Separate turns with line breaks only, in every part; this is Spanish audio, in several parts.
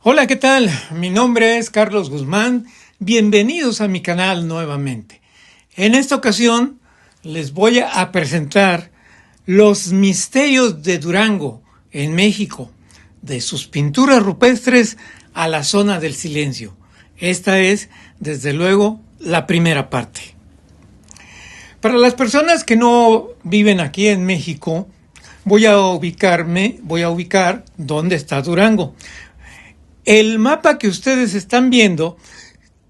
Hola, ¿qué tal? Mi nombre es Carlos Guzmán. Bienvenidos a mi canal nuevamente. En esta ocasión les voy a presentar los misterios de Durango, en México, de sus pinturas rupestres a la zona del silencio. Esta es, desde luego, la primera parte. Para las personas que no viven aquí en México, voy a ubicar dónde está Durango. El mapa que ustedes están viendo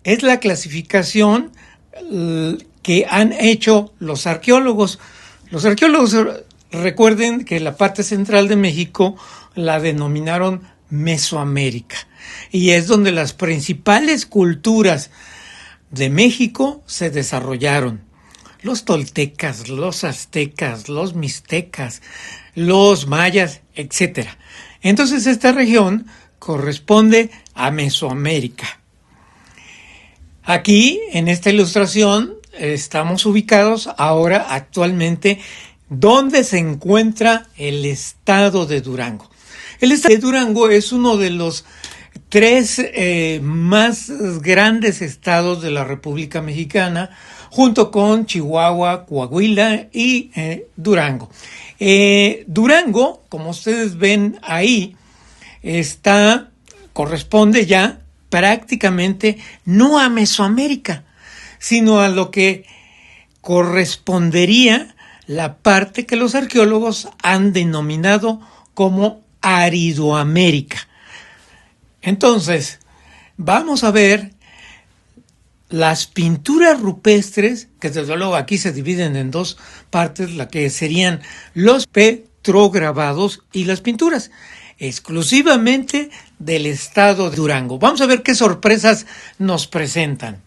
es la clasificación que han hecho los arqueólogos. Los arqueólogos, recuerden que la parte central de México la denominaron Mesoamérica, y es donde las principales culturas de México se desarrollaron. Los toltecas, los aztecas, los mixtecas, los mayas, etc. Entonces esta región corresponde a Mesoamérica. Aquí, en esta ilustración, estamos ubicados ahora actualmente donde se encuentra el estado de Durango. El estado de Durango es uno de los tres más grandes estados de la República Mexicana, junto con Chihuahua, Coahuila y Durango. Durango, como ustedes ven ahí, corresponde ya prácticamente no a Mesoamérica, sino a lo que correspondería la parte que los arqueólogos han denominado como Aridoamérica. Entonces, vamos a ver las pinturas rupestres, que desde luego aquí se dividen en dos partes, la que serían los petrograbados y las pinturas, exclusivamente del estado de Durango. Vamos a ver qué sorpresas nos presentan.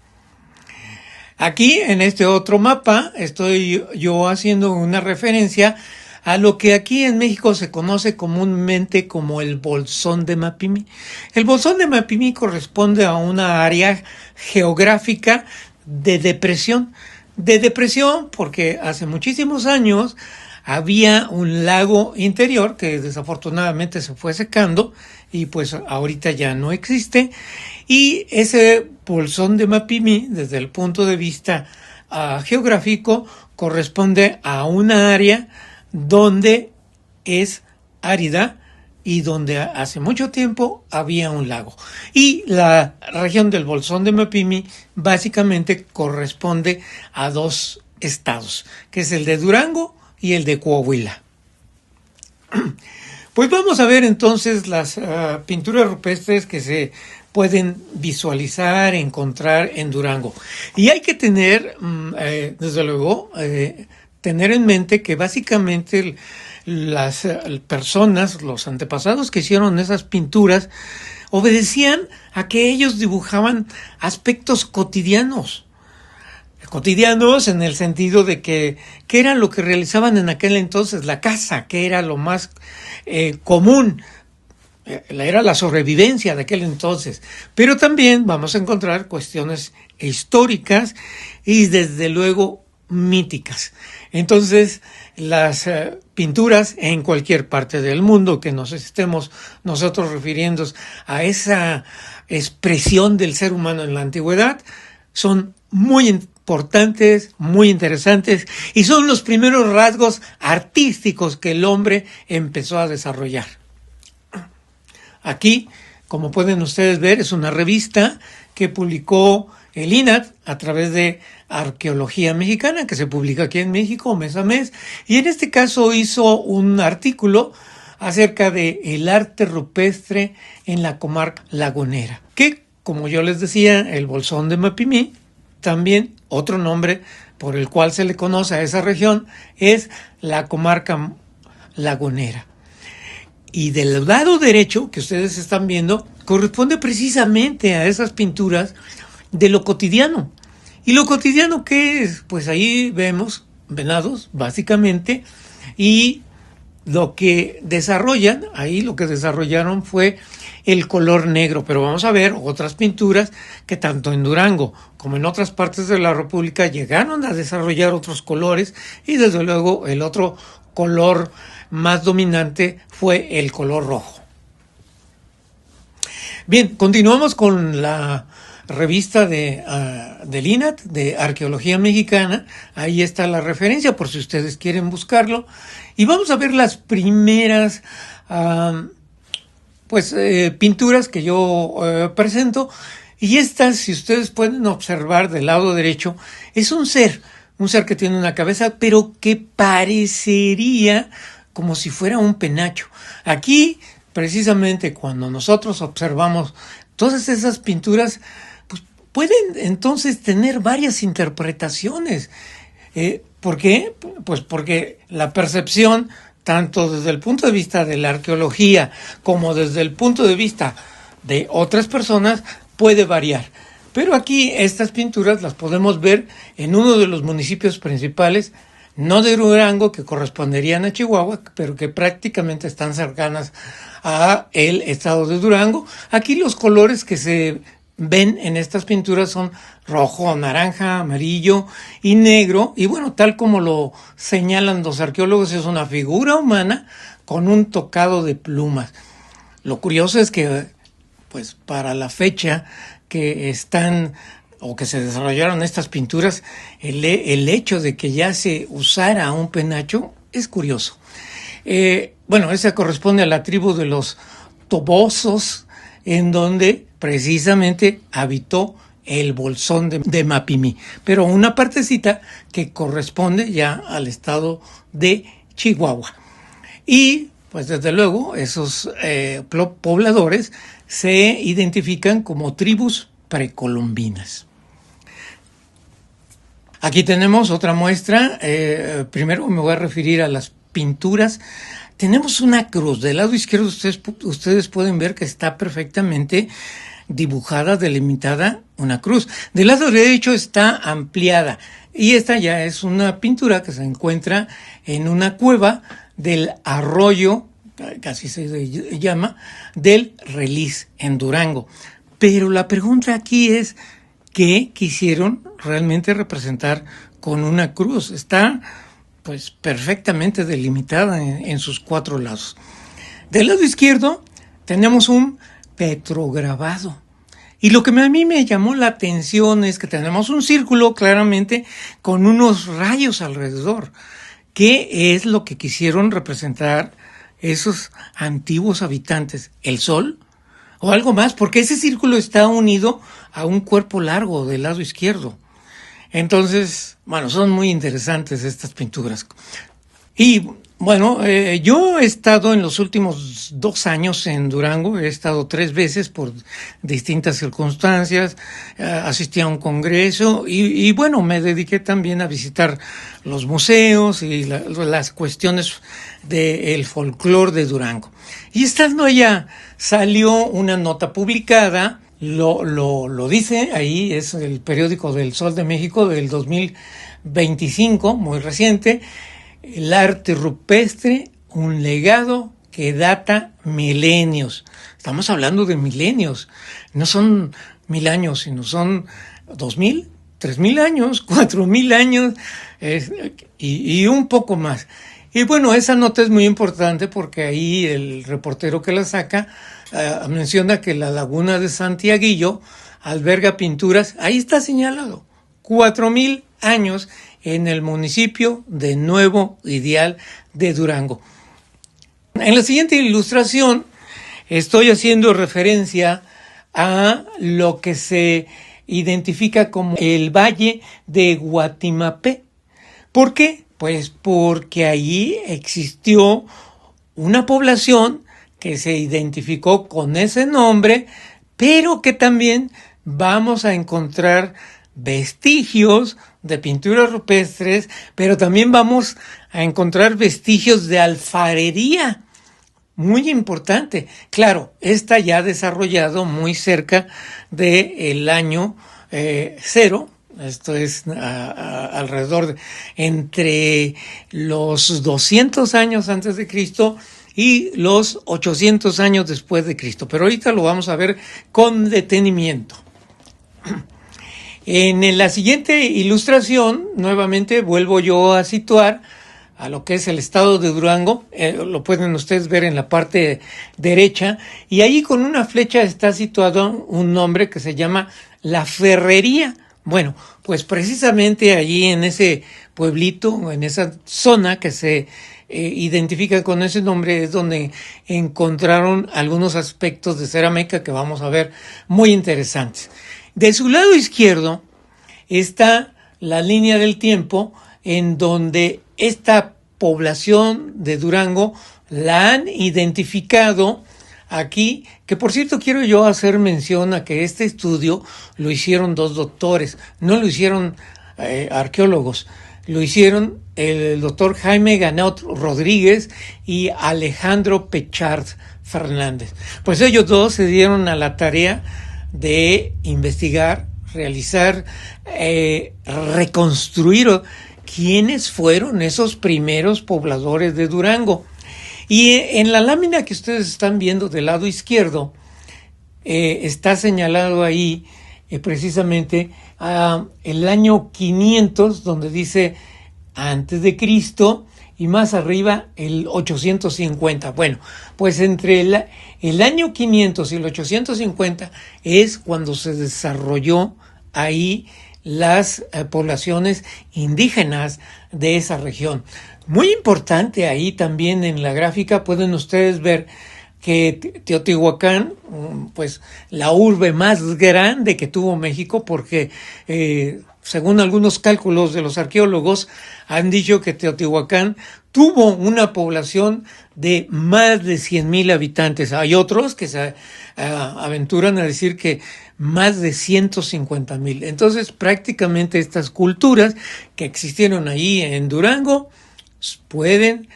Aquí, en este otro mapa, estoy yo haciendo una referencia a lo que aquí en México se conoce comúnmente como el Bolsón de Mapimí. El Bolsón de Mapimí corresponde a una área geográfica de depresión. De depresión porque hace muchísimos años había un lago interior que desafortunadamente se fue secando y pues ahorita ya no existe. Y ese Bolsón de Mapimí, desde el punto de vista geográfico, corresponde a una área donde es árida y donde hace mucho tiempo había un lago. Y la región del Bolsón de Mapimí básicamente corresponde a dos estados, que es el de Durango y el de Coahuila. Pues vamos a ver entonces las pinturas rupestres que se pueden visualizar, encontrar en Durango. Y hay que tener, desde luego, tener en mente que básicamente las personas, los antepasados que hicieron esas pinturas, obedecían a que ellos dibujaban aspectos cotidianos. Cotidianos en el sentido de que era lo que realizaban en aquel entonces, la caza, que era lo más común, era la sobrevivencia de aquel entonces. Pero también vamos a encontrar cuestiones históricas y desde luego míticas. Entonces, las pinturas en cualquier parte del mundo que nos estemos nosotros refiriendo a esa expresión del ser humano en la antigüedad son muy importantes, muy interesantes y son los primeros rasgos artísticos que el hombre empezó a desarrollar. Aquí, como pueden ustedes ver, es una revista que publicó el INAH a través de Arqueología Mexicana, que se publica aquí en México mes a mes, y en este caso hizo un artículo acerca de el arte rupestre en la comarca lagunera, que, como yo les decía, el Bolsón de Mapimí, también otro nombre por el cual se le conoce a esa región, es la comarca lagunera. Y del lado derecho, que ustedes están viendo, corresponde precisamente a esas pinturas de lo cotidiano. ¿Y lo cotidiano qué es? Pues ahí vemos venados, básicamente, y lo que desarrollaron fue el color negro, pero vamos a ver otras pinturas que tanto en Durango como en otras partes de la República llegaron a desarrollar otros colores, y desde luego el otro color más dominante fue el color rojo. Bien, continuamos con la revista del INAH, de Arqueología Mexicana. Ahí está la referencia por si ustedes quieren buscarlo. Y vamos a ver las primeras pinturas que yo presento. Y estas, si ustedes pueden observar del lado derecho, es un ser que tiene una cabeza, pero que parecería como si fuera un penacho. Aquí, precisamente cuando nosotros observamos todas esas pinturas, pues pueden entonces tener varias interpretaciones. ¿Por qué? Pues porque la percepción, tanto desde el punto de vista de la arqueología como desde el punto de vista de otras personas, puede variar. Pero aquí estas pinturas las podemos ver en uno de los municipios principales, no de Durango, que corresponderían a Chihuahua, pero que prácticamente están cercanas a el estado de Durango. Aquí los colores que se ven en estas pinturas son rojo, naranja, amarillo y negro. Y bueno, tal como lo señalan los arqueólogos, es una figura humana con un tocado de plumas. Lo curioso es que, pues, para la fecha que están o que se desarrollaron estas pinturas, el hecho de que ya se usara un penacho es curioso. Esa corresponde a la tribu de los Tobosos, en donde precisamente habitó el bolsón de Mapimí, pero una partecita que corresponde ya al estado de Chihuahua. Y pues desde luego esos pobladores se identifican como tribus precolombinas. Aquí tenemos otra muestra. Primero me voy a referir a las pinturas. Tenemos una cruz. Del lado izquierdo ustedes pueden ver que está perfectamente dibujada, delimitada una cruz. Del lado derecho está ampliada. Y esta ya es una pintura que se encuentra en una cueva del arroyo, casi se llama, del Relis, en Durango. Pero la pregunta aquí es, ¿qué quisieron realmente representar con una cruz? Está pues perfectamente delimitada en sus cuatro lados. Del lado izquierdo tenemos un petrograbado. Y lo que a mí me llamó la atención es que tenemos un círculo claramente con unos rayos alrededor. ¿Qué es lo que quisieron representar esos antiguos habitantes? ¿El sol? ¿O algo más? Porque ese círculo está unido a un cuerpo largo del lado izquierdo. Entonces, son muy interesantes estas pinturas. Y yo he estado en los últimos 2 años en Durango, he estado 3 veces por distintas circunstancias, asistí a un congreso y me dediqué también a visitar los museos y las cuestiones del folclore de Durango. Y estando allá salió una nota publicada, lo dice ahí, es el periódico del Sol de México del 2025, muy reciente. El arte rupestre, un legado que data milenios. Estamos hablando de milenios. No son 1000 años, sino son 2000, 3000 años, 4000 años y un poco más. Y esa nota es muy importante porque ahí el reportero que la saca menciona que la laguna de Santiaguillo alberga pinturas. Ahí está señalado, 4000 años en el municipio de Nuevo Ideal de Durango. En la siguiente ilustración estoy haciendo referencia a lo que se identifica como el Valle de Guatimapé. ¿Por qué? Pues porque allí existió una población que se identificó con ese nombre, pero que también vamos a encontrar vestigios de pinturas rupestres, pero también vamos a encontrar vestigios de alfarería, muy importante. Claro, está ya desarrollado muy cerca del año 0, esto es alrededor entre los 200 años antes de Cristo y los 800 años después de Cristo, pero ahorita lo vamos a ver con detenimiento. En la siguiente ilustración, nuevamente vuelvo yo a situar a lo que es el estado de Durango, lo pueden ustedes ver en la parte derecha, y ahí con una flecha está situado un nombre que se llama La Ferrería. Bueno, pues precisamente allí en ese pueblito, en esa zona que se identifica con ese nombre, es donde encontraron algunos aspectos de cerámica que vamos a ver muy interesantes. De su lado izquierdo está la línea del tiempo en donde esta población de Durango la han identificado aquí, que por cierto quiero yo hacer mención a que este estudio lo hicieron 2 doctores, no lo hicieron arqueólogos, lo hicieron el doctor Jaime Ganot Rodríguez y Alejandro Pechard Fernández. Pues ellos dos se dieron a la tarea de investigar, realizar, reconstruir quiénes fueron esos primeros pobladores de Durango. Y en la lámina que ustedes están viendo del lado izquierdo, está señalado ahí precisamente el año 500, donde dice antes de Cristo, y más arriba el 850. Bueno, pues entre el año 500 y el 850 es cuando se desarrolló ahí las poblaciones indígenas de esa región. Muy importante ahí también en la gráfica pueden ustedes ver que Teotihuacán, pues la urbe más grande que tuvo México, porque según algunos cálculos de los arqueólogos han dicho que Teotihuacán tuvo una población de más de 100,000 habitantes. Hay otros que se aventuran a decir que más de 150,000. Entonces, prácticamente estas culturas que existieron ahí en Durango pueden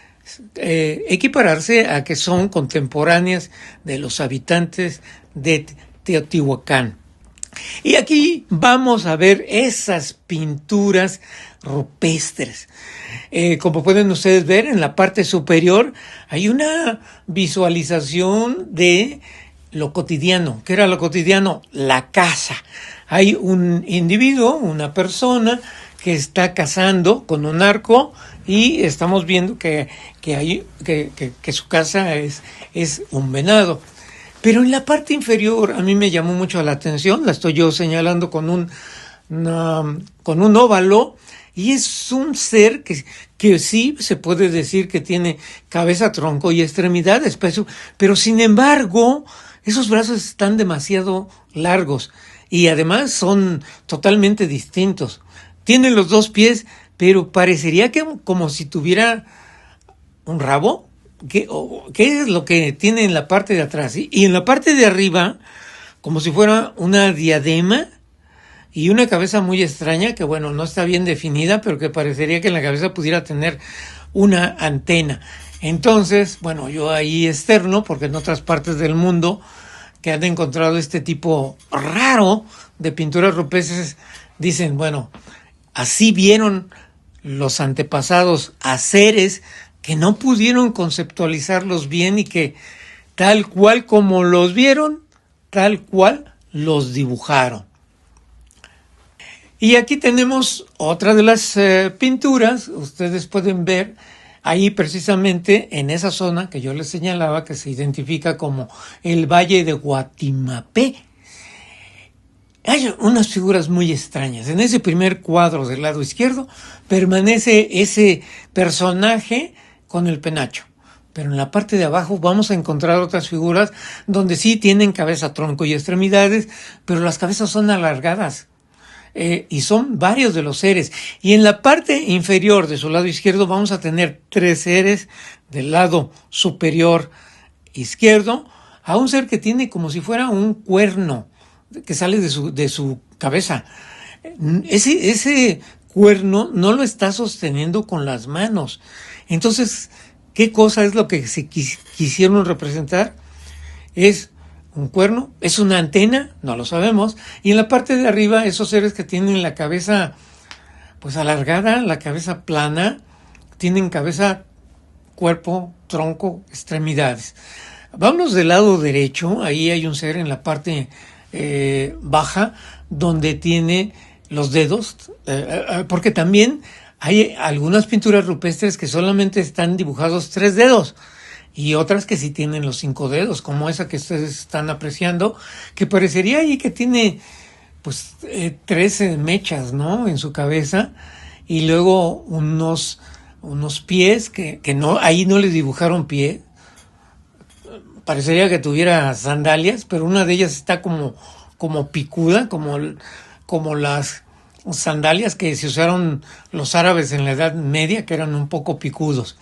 equipararse a que son contemporáneas de los habitantes de Teotihuacán. Y aquí vamos a ver esas pinturas rupestres. Como pueden ustedes ver, en la parte superior hay una visualización de lo cotidiano. ¿Qué era lo cotidiano? La caza. Hay un individuo, una persona que está cazando con un arco y estamos viendo que su caza es un venado. Pero en la parte inferior a mí me llamó mucho la atención, la estoy yo señalando con un óvalo, y es un ser que sí se puede decir que tiene cabeza, tronco y extremidades, pero sin embargo esos brazos están demasiado largos y además son totalmente distintos. Tiene los 2 pies, pero parecería que como si tuviera un rabo. ¿Qué es lo que tiene en la parte de atrás? Y en la parte de arriba, como si fuera una diadema y una cabeza muy extraña, que bueno, no está bien definida, pero que parecería que en la cabeza pudiera tener una antena. Entonces, bueno, yo ahí externo, porque en otras partes del mundo que han encontrado este tipo raro de pinturas rupestres, dicen, bueno, así vieron los antepasados a seres que no pudieron conceptualizarlos bien y que tal cual como los vieron, tal cual los dibujaron. Y aquí tenemos otra de las pinturas. Ustedes pueden ver ahí precisamente en esa zona que yo les señalaba, que se identifica como el Valle de Guatimapé. Hay unas figuras muy extrañas. En ese primer cuadro del lado izquierdo permanece ese personaje con el penacho. Pero en la parte de abajo vamos a encontrar otras figuras donde sí tienen cabeza, tronco y extremidades, pero las cabezas son alargadas. Y son varios de los seres. Y en la parte inferior de su lado izquierdo vamos a tener 3 seres del lado superior izquierdo, a un ser que tiene como si fuera un cuerno que sale de su cabeza. Ese cuerno no lo está sosteniendo con las manos. Entonces, ¿qué cosa es lo que se quisieron representar? Es un cuerno, es una antena, no lo sabemos, y en la parte de arriba esos seres que tienen la cabeza pues alargada, la cabeza plana, tienen cabeza, cuerpo, tronco, extremidades. Vámonos del lado derecho, ahí hay un ser en la parte baja donde tiene los dedos, porque también Hay algunas pinturas rupestres que solamente están dibujados 3 dedos y otras que sí tienen los 5 dedos, como esa que ustedes están apreciando, que parecería ahí que tiene pues 13 mechas, ¿no? En su cabeza, y luego unos pies que no, ahí no le dibujaron pie. Parecería que tuviera sandalias, pero una de ellas está como picuda, como las sandalias que se usaron los árabes en la Edad Media, que eran un poco picudos.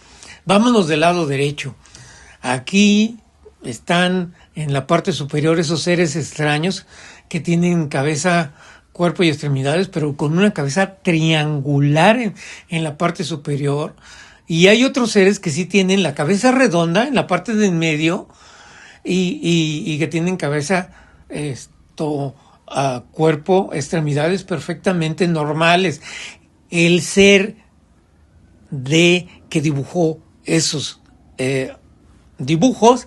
Vámonos del lado derecho. Aquí están en la parte superior esos seres extraños que tienen cabeza, cuerpo y extremidades, pero con una cabeza triangular en la parte superior. Y hay otros seres que sí tienen la cabeza redonda en la parte de en medio y que tienen cabeza, cuerpo, extremidades perfectamente normales. El ser que dibujó esos dibujos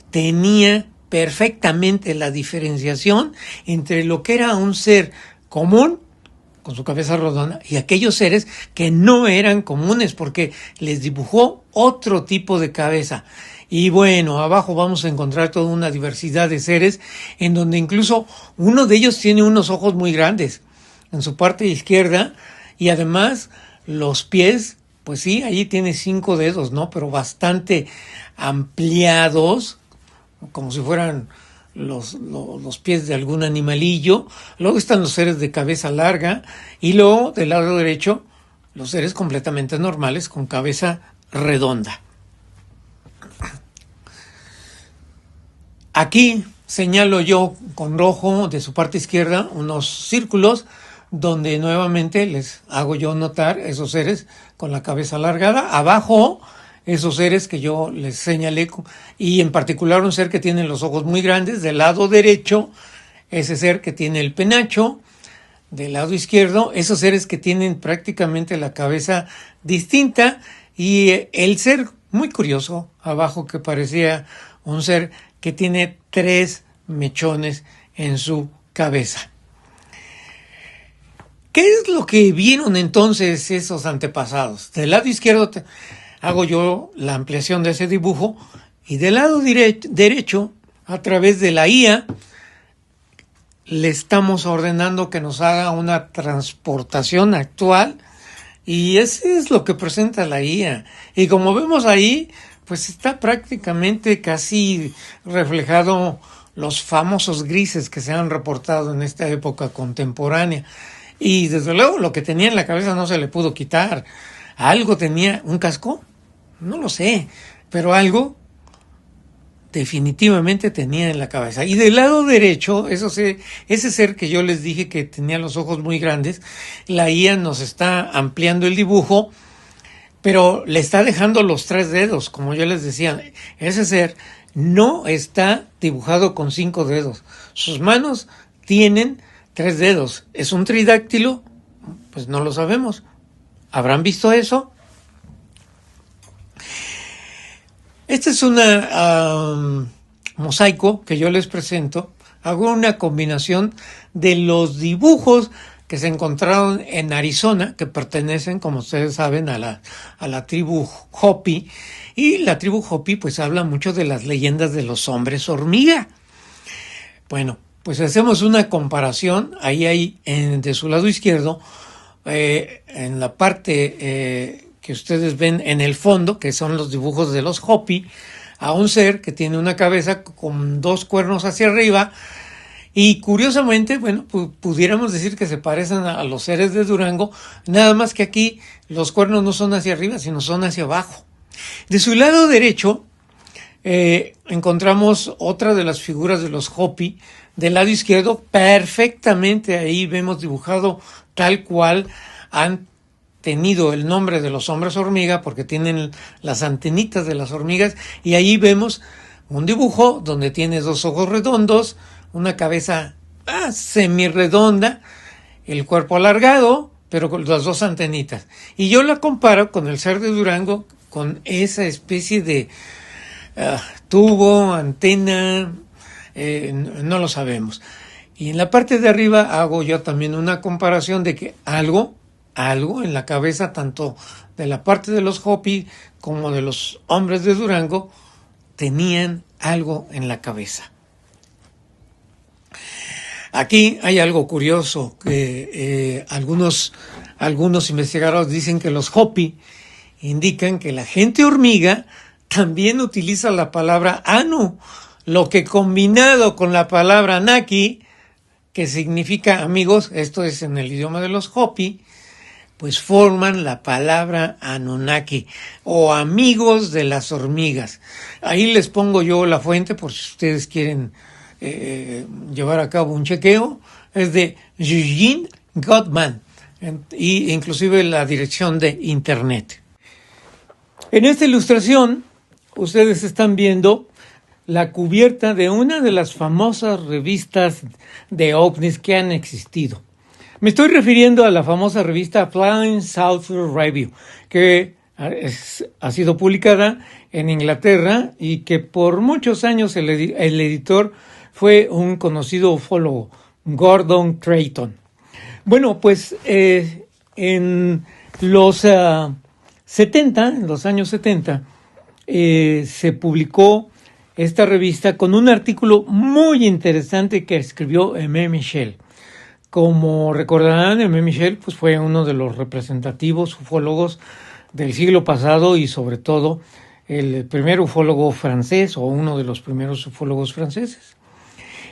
tenía perfectamente la diferenciación entre lo que era un ser común con su cabeza redonda y aquellos seres que no eran comunes porque les dibujó otro tipo de cabeza. Y bueno, abajo vamos a encontrar toda una diversidad de seres en donde incluso uno de ellos tiene unos ojos muy grandes en su parte izquierda y además los pies, pues sí, allí tiene 5 dedos, ¿no? Pero bastante ampliados, como si fueran los pies de algún animalillo. Luego están los seres de cabeza larga y luego del lado derecho los seres completamente normales con cabeza redonda. Aquí señalo yo con rojo de su parte izquierda unos círculos donde nuevamente les hago yo notar esos seres con la cabeza alargada. Abajo, esos seres que yo les señalé, y en particular un ser que tiene los ojos muy grandes. Del lado derecho, ese ser que tiene el penacho. Del lado izquierdo, esos seres que tienen prácticamente la cabeza distinta. Y el ser muy curioso, abajo, que parecía un ser que tiene 3 mechones en su cabeza. ¿Qué es lo que vieron entonces esos antepasados? Del lado izquierdo hago yo la ampliación de ese dibujo y del lado derecho, a través de la IA, le estamos ordenando que nos haga una transportación actual y ese es lo que presenta la IA. Y como vemos ahí, pues está prácticamente casi reflejado los famosos grises que se han reportado en esta época contemporánea. Y desde luego lo que tenía en la cabeza no se le pudo quitar. ¿Algo tenía? ¿Un casco? No lo sé, pero algo definitivamente tenía en la cabeza. Y del lado derecho, ese ser que yo les dije que tenía los ojos muy grandes, la IA nos está ampliando el dibujo, pero le está dejando los 3 dedos, como yo les decía. Ese ser no está dibujado con 5 dedos. Sus manos tienen 3 dedos. ¿Es un tridáctilo? Pues no lo sabemos. ¿Habrán visto eso? Este es una mosaico que yo les presento. Hago una combinación de los dibujos que se encontraron en Arizona, que pertenecen, como ustedes saben, a la tribu Hopi. Y la tribu Hopi pues habla mucho de las leyendas de los hombres hormiga. Bueno, pues hacemos una comparación. Ahí hay, de su lado izquierdo, en la parte que ustedes ven en el fondo, que son los dibujos de los Hopi, a un ser que tiene una cabeza con 2 cuernos hacia arriba. Y curiosamente, bueno, pudiéramos decir que se parecen a los seres de Durango, nada más que aquí los cuernos no son hacia arriba, sino son hacia abajo. De su lado derecho encontramos otra de las figuras de los Hopi. Del lado izquierdo, perfectamente ahí vemos dibujado tal cual han tenido el nombre de los hombres hormiga, porque tienen las antenitas de las hormigas, y ahí vemos un dibujo donde tiene 2 ojos redondos, una cabeza semi-redonda, el cuerpo alargado, pero con las 2 antenitas. Y yo la comparo con el ser de Durango, con esa especie de tubo, antena, no lo sabemos. Y en la parte de arriba hago yo también una comparación de que algo algo en la cabeza, tanto de la parte de los Hopi como de los hombres de Durango, tenían algo en la cabeza. Aquí hay algo curioso, que algunos investigadores dicen que los Hopi indican que la gente hormiga también utiliza la palabra Anu, lo que combinado con la palabra Naki, que significa amigos, esto es en el idioma de los Hopi, pues forman la palabra Anunnaki o amigos de las hormigas. Ahí les pongo yo la fuente por si ustedes quieren llevar a cabo un chequeo. Es de Eugene Gottman y inclusive la dirección de internet. En esta ilustración ustedes están viendo la cubierta de una de las famosas revistas de ovnis que han existido. Me estoy refiriendo a la famosa revista Flying Saucer Review, que ha sido publicada en Inglaterra y que por muchos años el editor fue un conocido ufólogo, Gordon Creighton. Bueno, pues en los años 70, se publicó esta revista con un artículo muy interesante que escribió Aimé Michel. Como recordarán, Aimé Michel pues, fue uno de los representativos ufólogos del siglo pasado y sobre todo el primer ufólogo francés o uno de los primeros ufólogos franceses.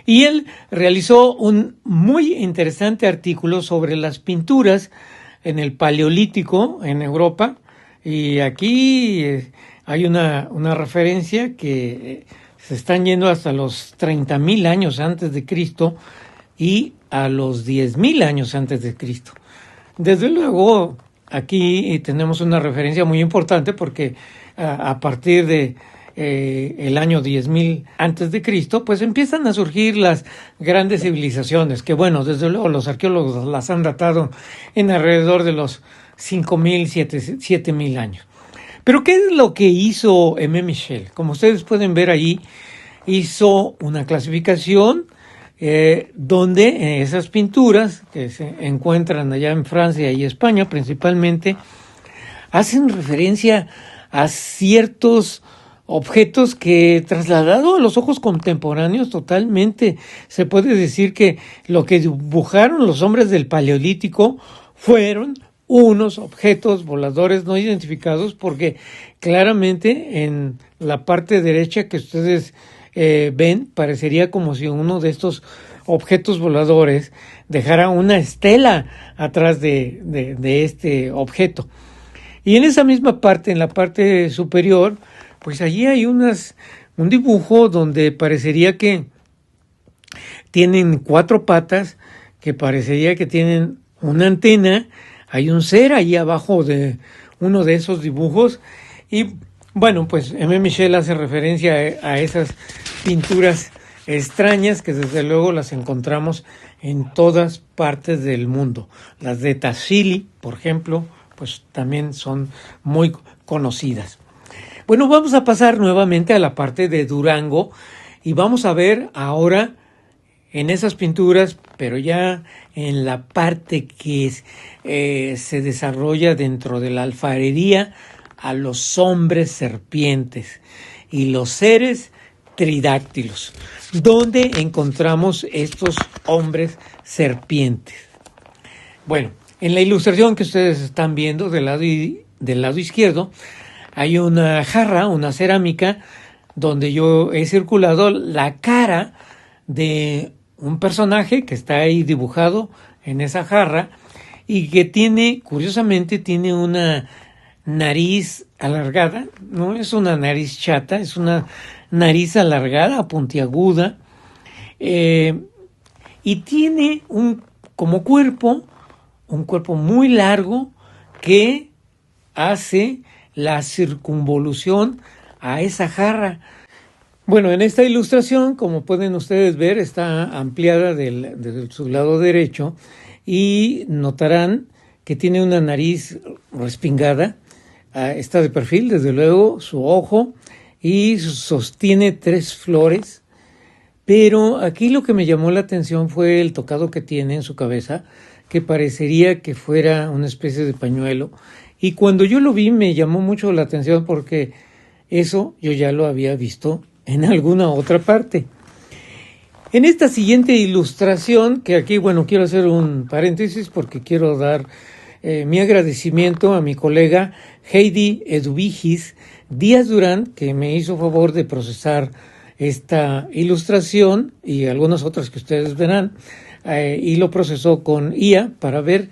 Y él realizó un muy interesante artículo sobre las pinturas en el Paleolítico en Europa. Y aquí hay una referencia que se están yendo hasta los 30,000 años antes de Cristo y a los 10,000 años antes de Cristo. Desde luego, aquí tenemos una referencia muy importante porque a partir de el año 10,000 antes de Cristo, pues empiezan a surgir las grandes civilizaciones, que bueno, desde luego los arqueólogos las han datado en alrededor de los 5,000, 7,000 años. Pero ¿qué es lo que hizo Aimé Michel? Como ustedes pueden ver ahí, hizo una clasificación donde esas pinturas que se encuentran allá en Francia y España principalmente, hacen referencia a ciertos objetos que, trasladado a los ojos contemporáneos, totalmente se puede decir que lo que dibujaron los hombres del Paleolítico fueron unos objetos voladores no identificados, porque claramente en la parte derecha que ustedes ven, parecería como si uno de estos objetos voladores dejara una estela atrás de este objeto. Y en esa misma parte, en la parte superior, pues allí hay un dibujo donde parecería que tienen 4 patas, que parecería que tienen una antena. Hay un ser ahí abajo de uno de esos dibujos. Y bueno, pues Aimé Michel hace referencia a esas pinturas extrañas que desde luego las encontramos en todas partes del mundo. Las de Tassili, por ejemplo, pues también son muy conocidas. Bueno, vamos a pasar nuevamente a la parte de Durango y vamos a ver ahora en esas pinturas, pero ya en la parte que se desarrolla dentro de la alfarería, a los hombres serpientes y los seres tridáctilos, donde encontramos estos hombres serpientes. Bueno, en la ilustración que ustedes están viendo del lado izquierdo, hay una jarra, una cerámica, donde yo he circulado la cara de un personaje que está ahí dibujado en esa jarra y que curiosamente tiene una nariz alargada, no es una nariz chata, es una nariz alargada, puntiaguda, y tiene como cuerpo, un cuerpo muy largo que hace la circunvolución a esa jarra. Bueno, en esta ilustración, como pueden ustedes ver, está ampliada de su lado derecho y notarán que tiene una nariz respingada. Está de perfil, desde luego, su ojo, y sostiene 3 flores. Pero aquí lo que me llamó la atención fue el tocado que tiene en su cabeza, que parecería que fuera una especie de pañuelo. Y cuando yo lo vi me llamó mucho la atención porque eso yo ya lo había visto en alguna otra parte. En esta siguiente ilustración, que aquí, quiero hacer un paréntesis porque quiero dar mi agradecimiento a mi colega Heidi Eduvigis Díaz Durán, que me hizo favor de procesar esta ilustración y algunas otras que ustedes verán, y lo procesó con IA para ver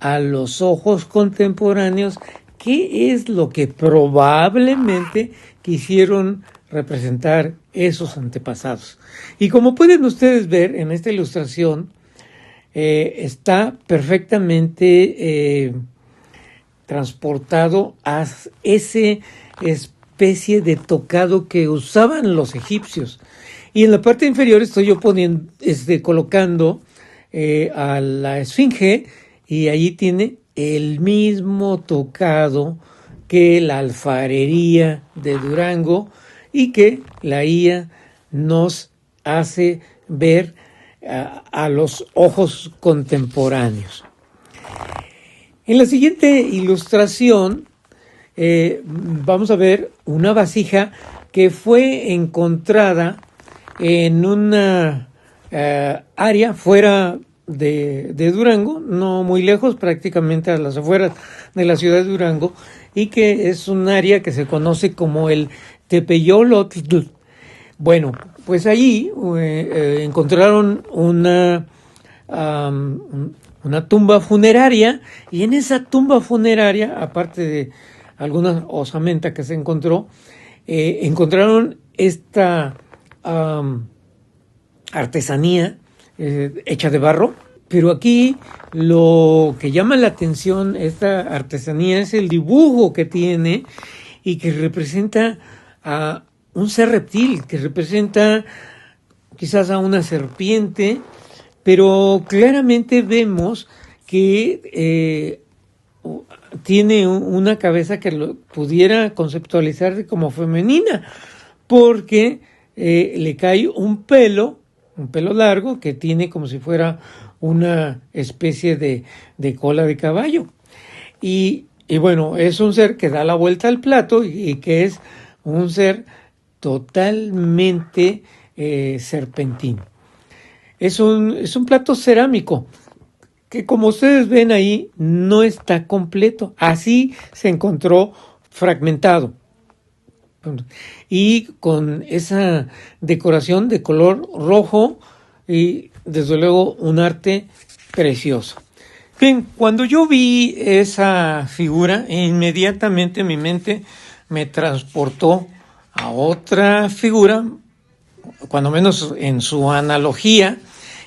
a los ojos contemporáneos qué es lo que probablemente quisieron representar esos antepasados. Y como pueden ustedes ver en esta ilustración, está perfectamente transportado a esa especie de tocado que usaban los egipcios. Y en la parte inferior estoy yo colocando a la esfinge, y allí tiene el mismo tocado que la alfarería de Durango y que la IA nos hace ver a los ojos contemporáneos. En la siguiente ilustración vamos a ver una vasija que fue encontrada en una área fuera de Durango, no muy lejos, prácticamente a las afueras de la ciudad de Durango, y que es un área que se conoce como el Tepeyolotl. Bueno, pues allí encontraron una tumba funeraria, y en esa tumba funeraria, aparte de alguna osamenta que se encontró, encontraron esta artesanía hecha de barro. Pero aquí lo que llama la atención esta artesanía es el dibujo que tiene y que representa a un ser reptil, que representa quizás a una serpiente, pero claramente vemos que tiene una cabeza que lo pudiera conceptualizar como femenina, porque le cae un pelo largo que tiene como si fuera una especie de cola de caballo. Y bueno, es un ser que da la vuelta al plato y que es un ser totalmente serpentino. Es un plato cerámico que, como ustedes ven ahí, no está completo. Así se encontró fragmentado. Y con esa decoración de color rojo y desde luego un arte precioso. Bien, cuando yo vi esa figura, inmediatamente mi mente me transportó a otra figura, cuando menos en su analogía,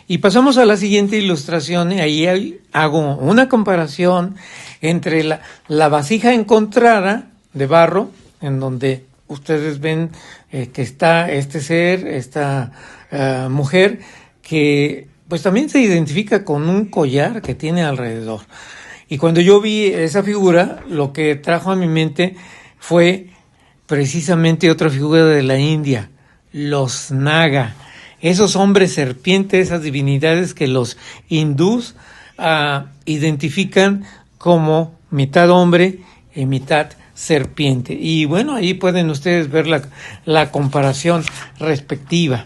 y pasamos a la siguiente ilustración, y ahí hago una comparación entre la vasija encontrada de barro, en donde ustedes ven que está este ser, esta mujer, que pues también se identifica con un collar que tiene alrededor. Y cuando yo vi esa figura, lo que trajo a mi mente fue precisamente otra figura de la India, los Naga, esos hombres serpientes, esas divinidades que los hindús identifican como mitad hombre y mitad serpiente. Y bueno, ahí pueden ustedes ver la comparación respectiva.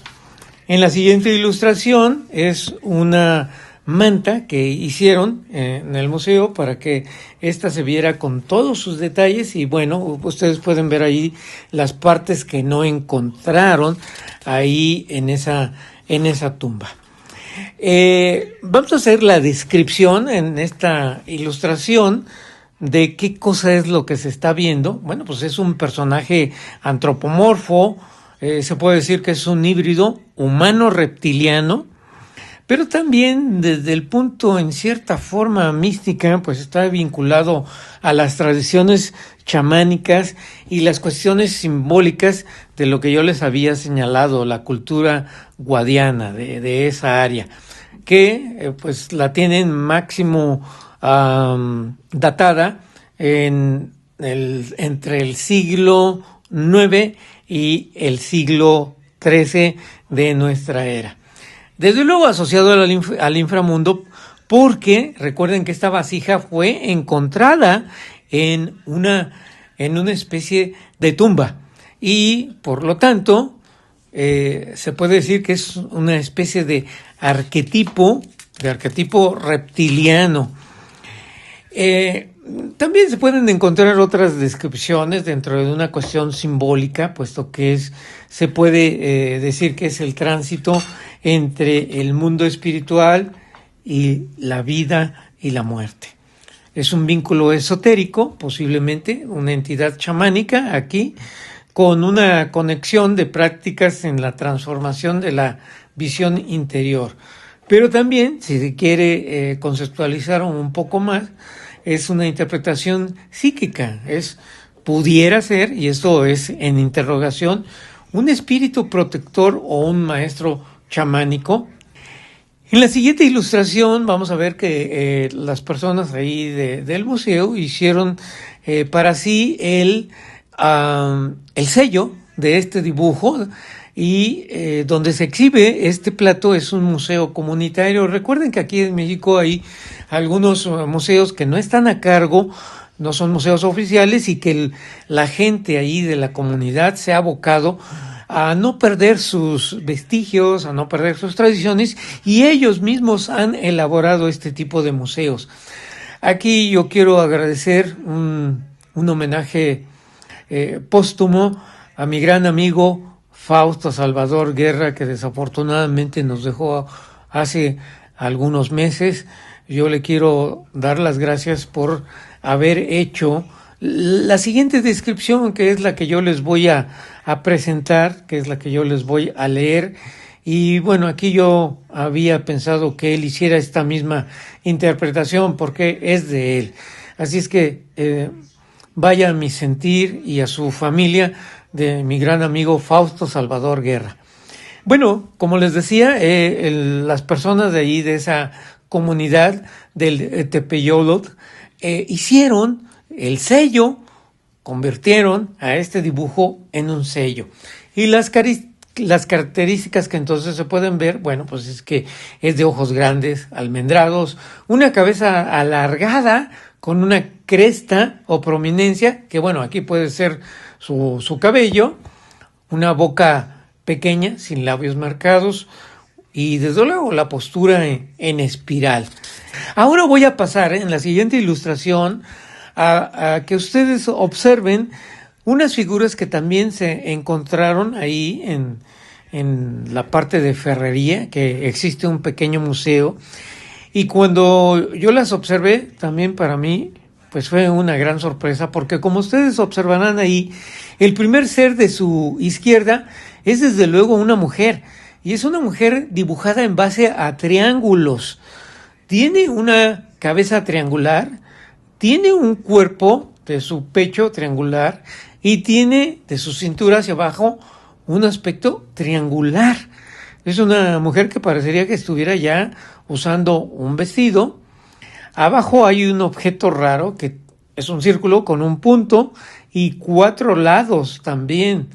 En la siguiente ilustración es una manta que hicieron en el museo para que ésta se viera con todos sus detalles, y bueno, ustedes pueden ver ahí las partes que no encontraron ahí en esa tumba. Vamos a hacer la descripción en esta ilustración de qué cosa es lo que se está viendo. Bueno, pues es un personaje antropomorfo, se puede decir que es un híbrido humano-reptiliano, pero también desde el punto en cierta forma mística, pues está vinculado a las tradiciones chamánicas y las cuestiones simbólicas de lo que yo les había señalado, la cultura guadiana de esa área, que pues la tienen máximo datada entre el siglo IX y el siglo XIII de nuestra era. Desde luego asociado al inframundo porque recuerden que esta vasija fue encontrada en una especie de tumba y por lo tanto se puede decir que es una especie de arquetipo reptiliano. También se pueden encontrar otras descripciones dentro de una cuestión simbólica, puesto que se puede decir que es el tránsito entre el mundo espiritual y la vida y la muerte. Es un vínculo esotérico, posiblemente una entidad chamánica aquí, con una conexión de prácticas en la transformación de la visión interior. Pero también, si se quiere conceptualizar un poco más, es una interpretación psíquica, pudiera ser, y esto es en interrogación, un espíritu protector o un maestro chamánico. En la siguiente ilustración vamos a ver que las personas ahí del museo hicieron para sí el sello de este dibujo, y donde se exhibe este plato es un museo comunitario. Recuerden que aquí en México hay algunos museos que no están a cargo, no son museos oficiales, y que la gente ahí de la comunidad se ha abocado a no perder sus vestigios, a no perder sus tradiciones, y ellos mismos han elaborado este tipo de museos. Aquí yo quiero agradecer un homenaje póstumo a mi gran amigo Fausto Salvador Guerra, que desafortunadamente nos dejó hace algunos meses. Yo le quiero dar las gracias por haber hecho la siguiente descripción, que es la que yo les voy a presentar, que es la que yo les voy a leer. Y bueno, aquí yo había pensado que él hiciera esta misma interpretación porque es de él. Así es que vaya a mi sentir y a su familia de mi gran amigo Fausto Salvador Guerra. Bueno, como les decía, las personas de ahí, de esa comunidad del Tepeyolotl, hicieron el sello, convirtieron a este dibujo en un sello. Y las características que entonces se pueden ver, bueno, pues es que es de ojos grandes, almendrados, una cabeza alargada con una cresta o prominencia, que bueno, aquí puede ser su cabello, una boca pequeña, sin labios marcados, y desde luego la postura en espiral. Ahora voy a pasar en la siguiente ilustración a que ustedes observen unas figuras que también se encontraron ahí en la parte de ferrería, que existe un pequeño museo, y cuando yo las observé, también para mí pues fue una gran sorpresa, porque como ustedes observarán ahí, el primer ser de su izquierda es desde luego una mujer, y es una mujer dibujada en base a triángulos. Tiene una cabeza triangular, tiene un cuerpo de su pecho triangular y tiene de su cintura hacia abajo un aspecto triangular. Es una mujer que parecería que estuviera ya usando un vestido. Abajo hay un objeto raro que es un círculo con un punto y 4 lados también,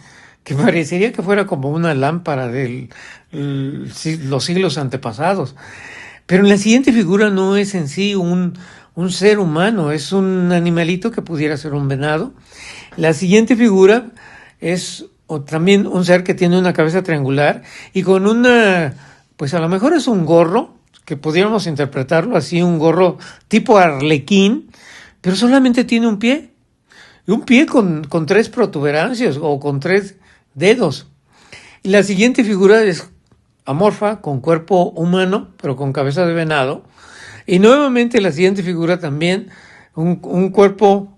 que parecería que fuera como una lámpara de los siglos antepasados. Pero en la siguiente figura no es en sí un ser humano, es un animalito que pudiera ser un venado. La siguiente figura es también un ser que tiene una cabeza triangular y con pues a lo mejor es un gorro, que pudiéramos interpretarlo así, un gorro tipo arlequín, pero solamente tiene un pie. Y un pie con 3 protuberancias o con 3 dedos. Y la siguiente figura es amorfa, con cuerpo humano, pero con cabeza de venado. Y nuevamente la siguiente figura también, un cuerpo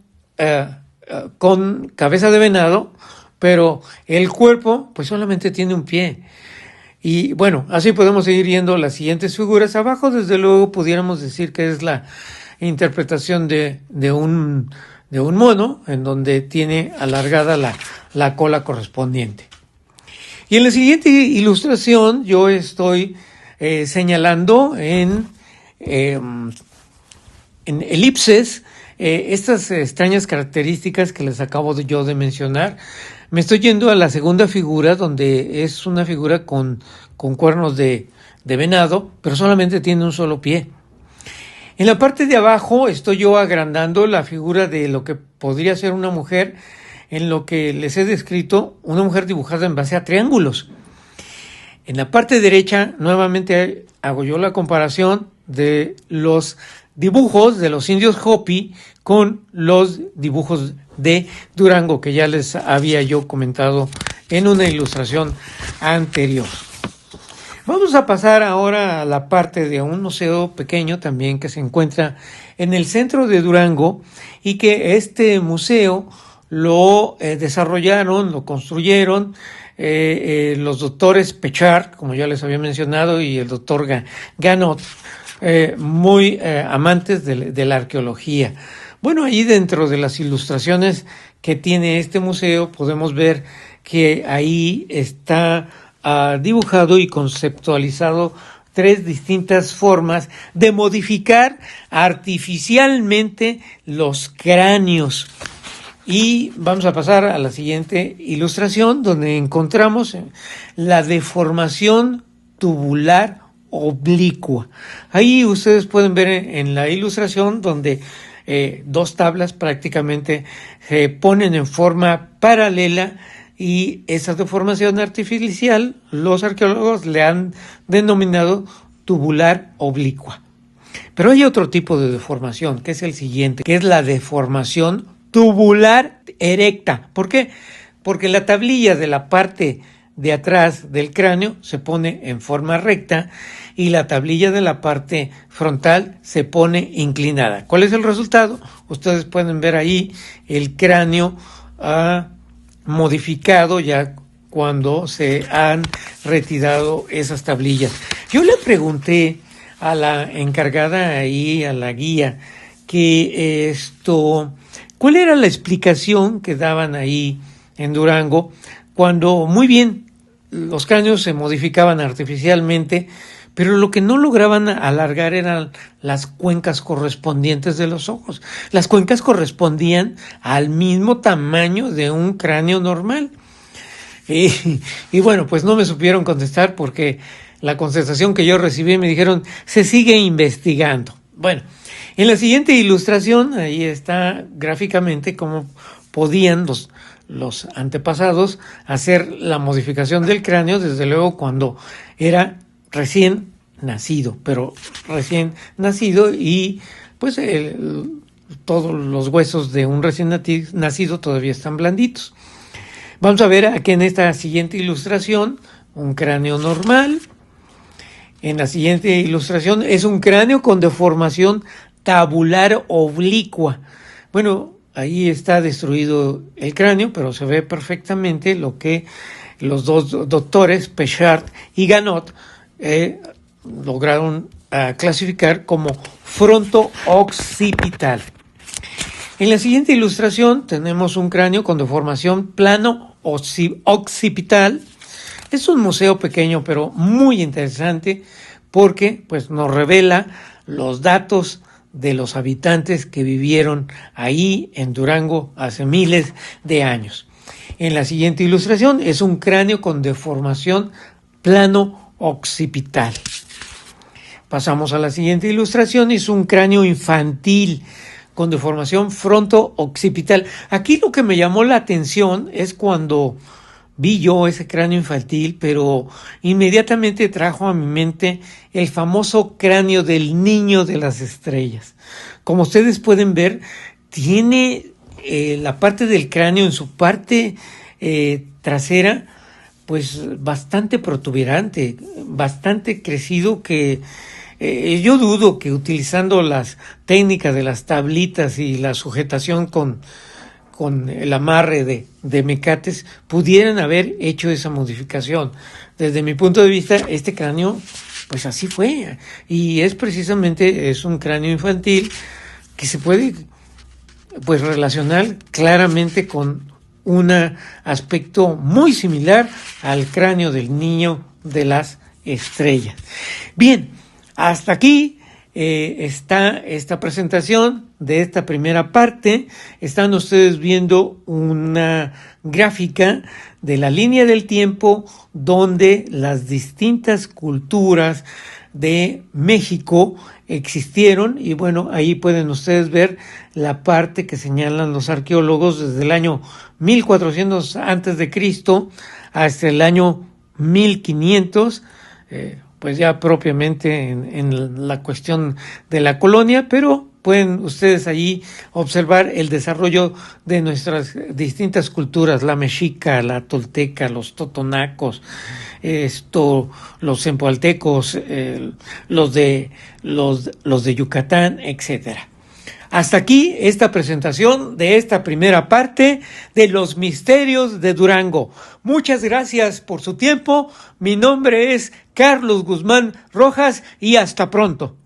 con cabeza de venado, pero el cuerpo pues solamente tiene un pie. Y bueno, así podemos seguir viendo las siguientes figuras. Abajo, desde luego, pudiéramos decir que es la interpretación de un mono, en donde tiene alargada la cola correspondiente. Y en la siguiente ilustración yo estoy señalando en elipses estas extrañas características que les acabo yo de mencionar. Me estoy yendo a la segunda figura, donde es una figura con cuernos de venado, pero solamente tiene un solo pie. En la parte de abajo estoy yo agrandando la figura de lo que podría ser una mujer, en lo que les he descrito, una mujer dibujada en base a triángulos. En la parte derecha, nuevamente hago yo la comparación de los dibujos de los indios Hopi con los dibujos de Durango, que ya les había yo comentado en una ilustración anterior. Vamos a pasar ahora a la parte de un museo pequeño también que se encuentra en el centro de Durango, y que este museo lo desarrollaron, lo construyeron los doctores Pechard, como ya les había mencionado, y el doctor Ganot, muy amantes de la arqueología. Bueno, ahí dentro de las ilustraciones que tiene este museo podemos ver que ahí está dibujado y conceptualizado 3 distintas formas de modificar artificialmente los cráneos. Y vamos a pasar a la siguiente ilustración, donde encontramos la deformación tubular oblicua. Ahí ustedes pueden ver en la ilustración donde 2 tablas prácticamente se ponen en forma paralela, y esa deformación artificial los arqueólogos le han denominado tubular oblicua. Pero hay otro tipo de deformación, que es el siguiente, que es la deformación tubular erecta. ¿Por qué? Porque la tablilla de la parte de atrás del cráneo se pone en forma recta y la tablilla de la parte frontal se pone inclinada. ¿Cuál es el resultado? Ustedes pueden ver ahí el cráneo modificado ya cuando se han retirado esas tablillas. Yo le pregunté a la encargada ahí, a la guía, que ¿cuál era la explicación que daban ahí en Durango cuando, muy bien, los cráneos se modificaban artificialmente, pero lo que no lograban alargar eran las cuencas correspondientes de los ojos? Las cuencas correspondían al mismo tamaño de un cráneo normal. Y bueno, pues no me supieron contestar, porque la contestación que yo recibí me dijeron, se sigue investigando. Bueno, en la siguiente ilustración, ahí está gráficamente cómo podían los antepasados hacer la modificación del cráneo, desde luego cuando era recién nacido, y pues todos los huesos de un recién nacido todavía están blanditos. Vamos a ver aquí en esta siguiente ilustración un cráneo normal. En la siguiente ilustración es un cráneo con deformación tabular oblicua. Bueno, ahí está destruido el cráneo, pero se ve perfectamente lo que los 2 doctores, Pechard y Ganot, lograron clasificar como fronto-occipital. En la siguiente ilustración tenemos un cráneo con deformación plano-occipital. Es un museo pequeño pero muy interesante, porque pues nos revela los datos de los habitantes que vivieron ahí en Durango hace miles de años. En la siguiente ilustración es un cráneo con deformación plano-occipital. Pasamos a la siguiente ilustración, es un cráneo infantil con deformación fronto-occipital. Aquí lo que me llamó la atención es cuando vi yo ese cráneo infantil, pero inmediatamente trajo a mi mente el famoso cráneo del niño de las estrellas. Como ustedes pueden ver, tiene la parte del cráneo en su parte trasera, pues bastante protuberante, bastante crecido, que yo dudo que utilizando las técnicas de las tablitas y la sujetación con el amarre de mecates pudieran haber hecho esa modificación. Desde mi punto de vista, este cráneo, pues así fue, y es un cráneo infantil que se puede pues relacionar claramente con un aspecto muy similar al cráneo del niño de las estrellas. Bien, hasta aquí está esta presentación de esta primera parte. Están ustedes viendo una gráfica de la línea del tiempo donde las distintas culturas de México existieron, y bueno, ahí pueden ustedes ver la parte que señalan los arqueólogos desde el año 1400 antes de Cristo hasta el año 1500, pues ya propiamente en la cuestión de la colonia, pero pueden ustedes allí observar el desarrollo de nuestras distintas culturas, la mexica, la tolteca, los totonacos, los zempoaltecos, los de Yucatán, etcétera. Hasta aquí esta presentación de esta primera parte de los misterios de Durango. Muchas gracias por su tiempo. Mi nombre es Carlos Guzmán Rojas y hasta pronto.